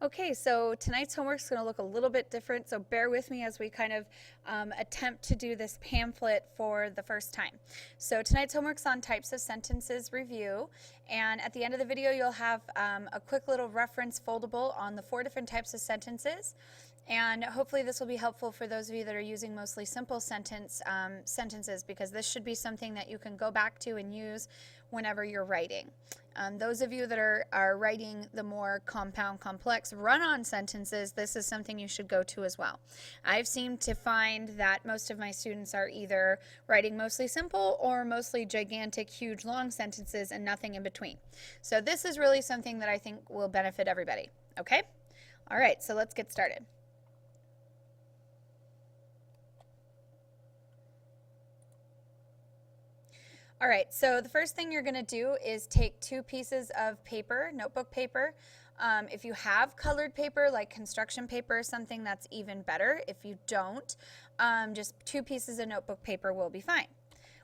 Okay, so tonight's homework is going to look a little bit different, so bear with me as we kind of attempt to do this pamphlet for the first time. So tonight's homework is on types of sentences review, and at the end of the video you'll have a quick little reference foldable on the 4 different types of sentences. And hopefully this will be helpful for those of you that are using mostly simple sentences, because this should be something that you can go back to and use whenever you're writing. Those of you that are writing the more compound, complex, run-on sentences, this is something you should go to as well. I've seemed to find that most of my students are either writing mostly simple or mostly gigantic, huge, long sentences and nothing in between. So this is really something that I think will benefit everybody. Okay? All right, so let's get started. All right, so the first thing you're going to do is take 2 pieces of paper, notebook paper. If you have colored paper like construction paper, something that's even better. If you don't, just 2 pieces of notebook paper will be fine.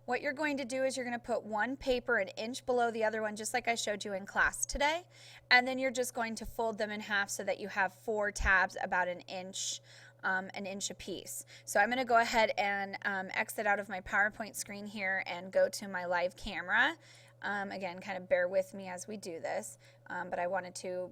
What you're going to do is you're going to put one paper an inch below the other one, just like I showed you in class today, and then you're just going to fold them in half so that you have 4 tabs about an inch apiece. So I'm going to go ahead and exit out of my PowerPoint screen here and go to my live camera. Again, kind of bear with me as we do this, but I wanted to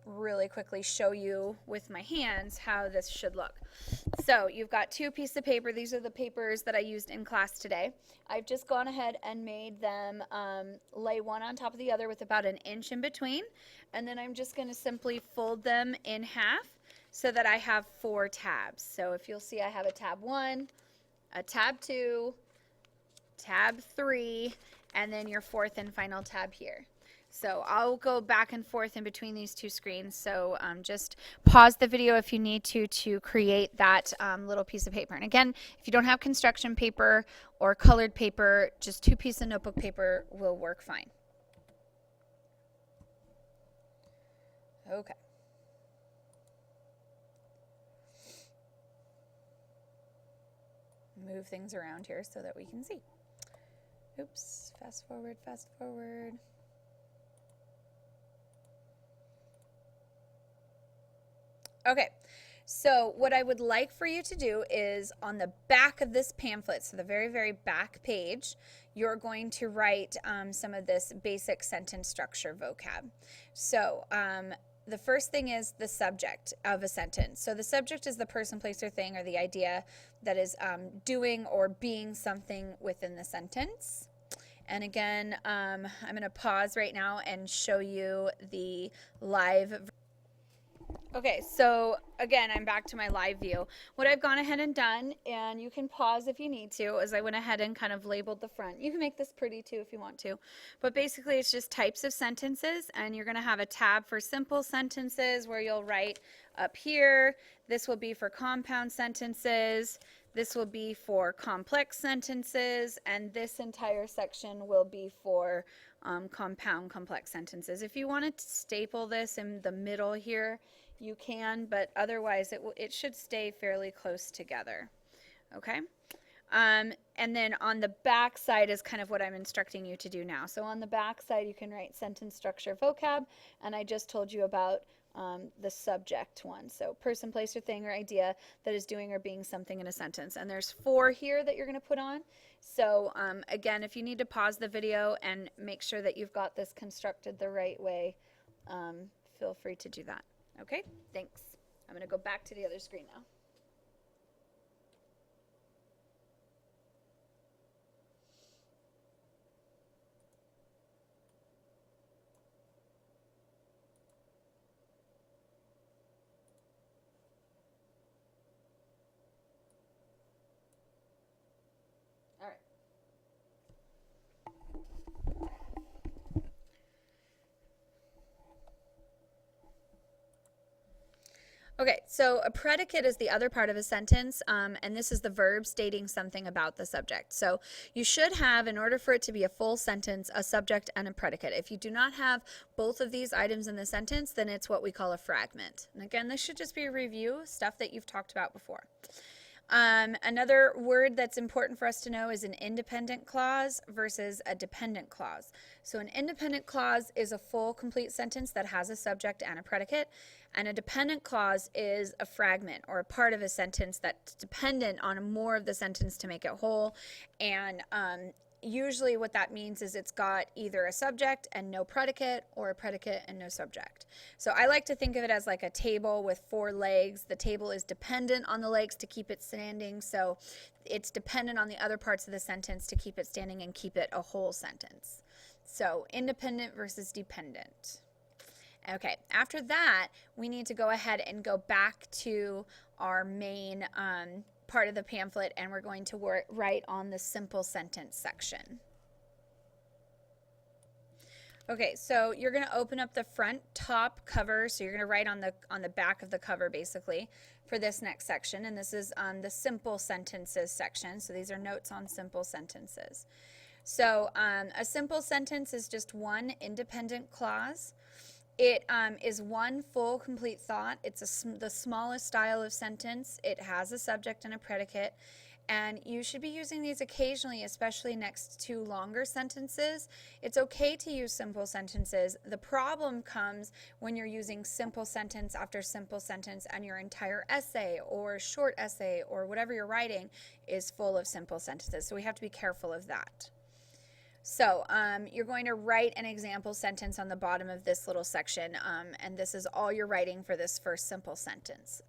really quickly show you with my hands how this should look. So you've got 2 pieces of paper. These are the papers that I used in class today. I've just gone ahead and made them lay one on top of the other with about an inch in between, and then I'm just going to simply fold them in half so that I have 4 tabs. So if you'll see, I have a tab 1, a tab 2, tab 3, and then your 4th and final tab here. So I'll go back and forth in between these 2 screens, so just pause the video if you need to create that little piece of paper. And again, if you don't have construction paper or colored paper, just 2 pieces of notebook paper will work fine. Okay. Move things around here so that we can see. Oops, fast forward, fast forward. Okay, so what I would like for you to do is on the back of this pamphlet, so the very, very back page, you're going to write some of this basic sentence structure vocab. So the first thing is the subject of a sentence. So the subject is the person, place, or thing, or the idea that is doing or being something within the sentence. And again, I'm going to pause right now and show you the live. Okay, so again, I'm back to my live view. What I've gone ahead and done, and you can pause if you need to, is I went ahead and kind of labeled the front. You can make this pretty too if you want to. But basically, it's just types of sentences, and you're going to have a tab for simple sentences where you'll write up here. This will be for compound sentences. This will be for complex sentences, and this entire section will be for compound complex sentences. If you want to staple this in the middle here, you can, but otherwise it should stay fairly close together. Okay? And then on the back side is kind of what I'm instructing you to do now. So on the back side you can write sentence structure vocab, and I just told you about the subject one. So person, place, or thing, or idea that is doing or being something in a sentence. And there's 4 here that you're going to put on. So again, if you need to pause the video and make sure that you've got this constructed the right way, feel free to do that. Okay, thanks. I'm going to go back to the other screen now. All right. Okay, so a predicate is the other part of a sentence, and this is the verb stating something about the subject. So you should have, in order for it to be a full sentence, a subject and a predicate. If you do not have both of these items in the sentence, then it's what we call a fragment. And again, this should just be a review, stuff that you've talked about before. Another word that's important for us to know is an independent clause versus a dependent clause. So an independent clause is a full, complete sentence that has a subject and a predicate, and a dependent clause is a fragment or a part of a sentence that's dependent on more of the sentence to make it whole. And usually what that means is it's got either a subject and no predicate, or a predicate and no subject. So I like to think of it as like a table with 4 legs. The table is dependent on the legs to keep it standing, so it's dependent on the other parts of the sentence to keep it standing and keep it a whole sentence. So independent versus dependent. Okay, after that, we need to go ahead and go back to our main part of the pamphlet, and we're going to write on the simple sentence section. Okay, so you're going to open up the front top cover, so you're going to write on the back of the cover basically for this next section, and this is the simple sentences section. So these are notes on simple sentences. So a simple sentence is just one independent clause. It is one full, complete thought. It's the smallest style of sentence. It has a subject and a predicate. And you should be using these occasionally, especially next to longer sentences. It's okay to use simple sentences. The problem comes when you're using simple sentence after simple sentence and your entire essay or short essay or whatever you're writing is full of simple sentences. So we have to be careful of that. So you're going to write an example sentence on the bottom of this little section, and this is all you're writing for this first simple sentence.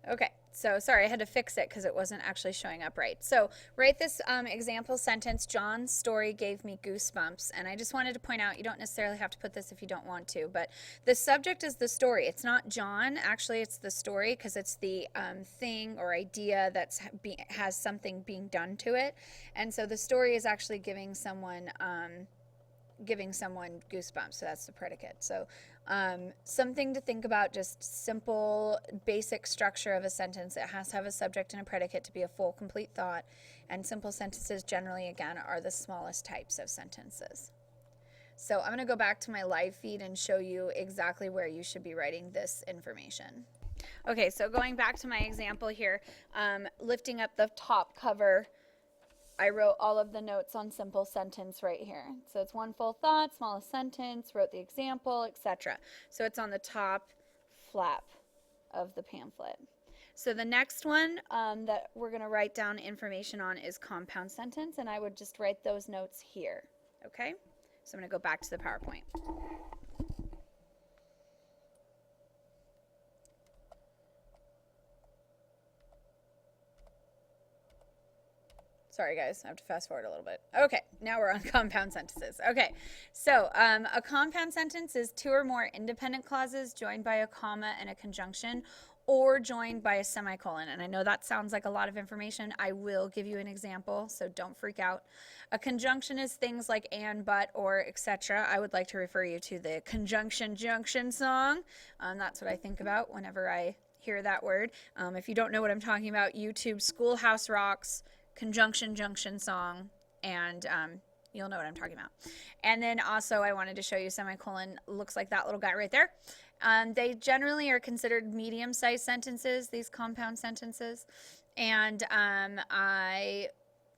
Okay, so sorry, I had to fix it because it wasn't actually showing up right. So write this example sentence: John's story gave me goosebumps. And I just wanted to point out, you don't necessarily have to put this if you don't want to, but the subject is the story. It's not John, actually it's the story, because it's the thing or idea that has something being done to it. And so the story is actually giving someone goosebumps, so that's the predicate. So something to think about, just simple basic structure of a sentence. It has to have a subject and a predicate to be a full complete thought, and simple sentences generally, again, are the smallest types of sentences. So I'm going to go back to my live feed and show you exactly where you should be writing this information. Okay, so going back to my example here, lifting up the top cover, I wrote all of the notes on simple sentence right here. So it's one full thought, smallest sentence, wrote the example, etc. So it's on the top flap of the pamphlet. So the next one that we're going to write down information on is compound sentence, and I would just write those notes here. Okay? So I'm going to go back to the PowerPoint. Sorry guys, I have to fast forward a little bit. Okay, now we're on compound sentences. Okay, so a compound sentence is 2 or more independent clauses joined by a comma and a conjunction, or joined by a semicolon. And I know that sounds like a lot of information. I will give you an example, so don't freak out. A conjunction is things like and, but, or, etc. I would like to refer you to the Conjunction Junction song. That's what I think about whenever I hear that word. If you don't know what I'm talking about, YouTube Schoolhouse Rocks Conjunction Junction song, and you'll know what I'm talking about. And then also I wanted to show you semicolon. Looks like that little guy right there. They generally are considered medium-sized sentences, these compound sentences. And I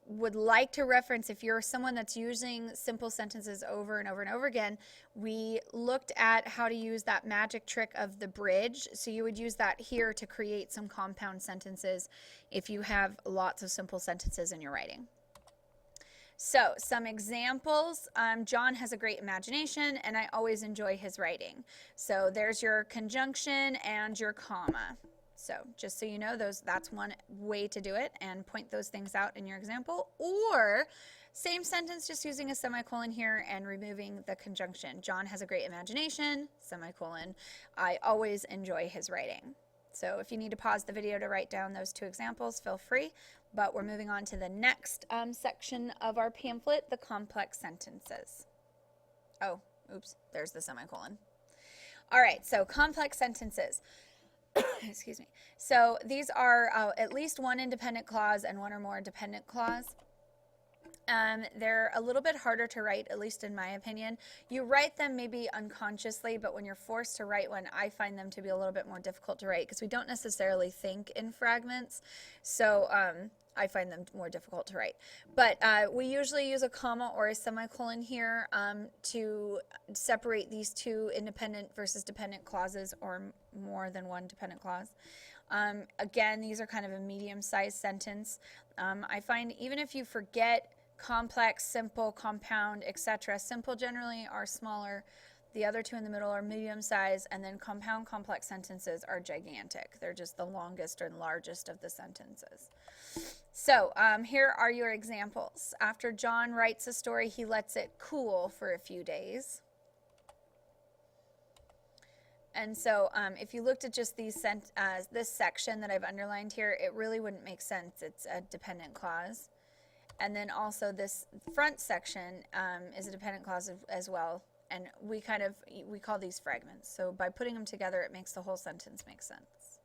would like to reference, if you're someone that's using simple sentences over and over and over again, we looked at how to use that magic trick of the bridge. So you would use that here to create some compound sentences if you have lots of simple sentences in your writing. So some examples: John has a great imagination and I always enjoy his writing. So there's your conjunction and your comma. So just so you know, that's one way to do it, and point those things out in your example. Or same sentence, just using a semicolon here and removing the conjunction. John has a great imagination, semicolon, I always enjoy his writing. So if you need to pause the video to write down those 2 examples, feel free. But we're moving on to the next section of our pamphlet, the complex sentences. Oh, oops, there's the semicolon. All right, so complex sentences. Excuse me. So these are at least one independent clause and one or more dependent clause. They're a little bit harder to write, at least in my opinion. You write them maybe unconsciously, but when you're forced to write one, I find them to be a little bit more difficult to write because we don't necessarily think in fragments. So I find them more difficult to write. But we usually use a comma or a semicolon here to separate these two independent versus dependent clauses, or more than one dependent clause. Again, these are kind of a medium-sized sentence. I find even if you forget complex, simple, compound, etc., simple generally are smaller. The other two in the middle are medium size, and then compound complex sentences are gigantic. They're just the longest and largest of the sentences. So here are your examples. After John writes a story, he lets it cool for a few days. And so if you looked at just these this section that I've underlined here, it really wouldn't make sense. It's a dependent clause. And then also this front section is a dependent clause as well. And we call these fragments. So by putting them together, it makes the whole sentence make sense.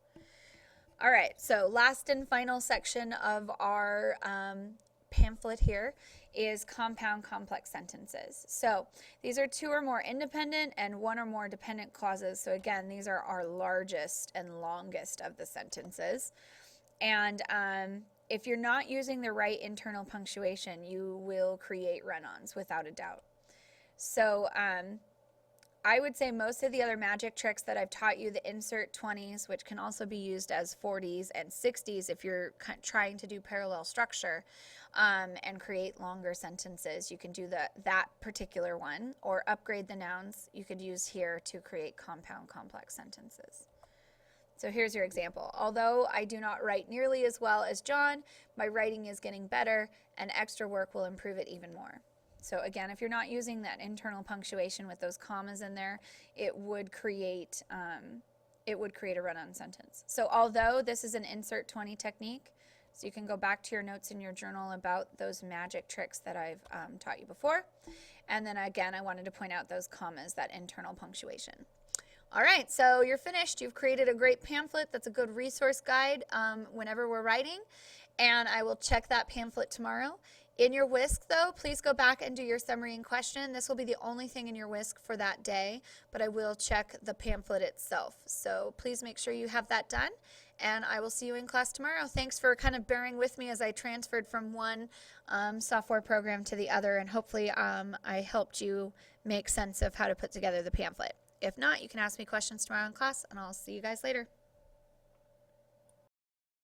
All right, so last and final section of our pamphlet here is compound complex sentences. So these are two or more independent and one or more dependent clauses. So again, these are our largest and longest of the sentences. And if you're not using the right internal punctuation, you will create run-ons without a doubt. So I would say most of the other magic tricks that I've taught you, the insert 20s, which can also be used as 40s and 60s if you're trying to do parallel structure and create longer sentences, you can do that particular one, or upgrade the nouns you could use here to create compound complex sentences. So here's your example. Although I do not write nearly as well as John, my writing is getting better, and extra work will improve it even more. So again, if you're not using that internal punctuation with those commas in there, it would create a run-on sentence. So although this is an insert 20 technique, so you can go back to your notes in your journal about those magic tricks that I've taught you before. And then again, I wanted to point out those commas, that internal punctuation. All right, so you're finished. You've created a great pamphlet that's a good resource guide whenever we're writing, and I will check that pamphlet tomorrow. In your WISC, though, please go back and do your summary and question. This will be the only thing in your WISC for that day, but I will check the pamphlet itself. So please make sure you have that done, and I will see you in class tomorrow. Thanks for kind of bearing with me as I transferred from one software program to the other, and hopefully I helped you make sense of how to put together the pamphlet. If not, you can ask me questions tomorrow in class, and I'll see you guys later.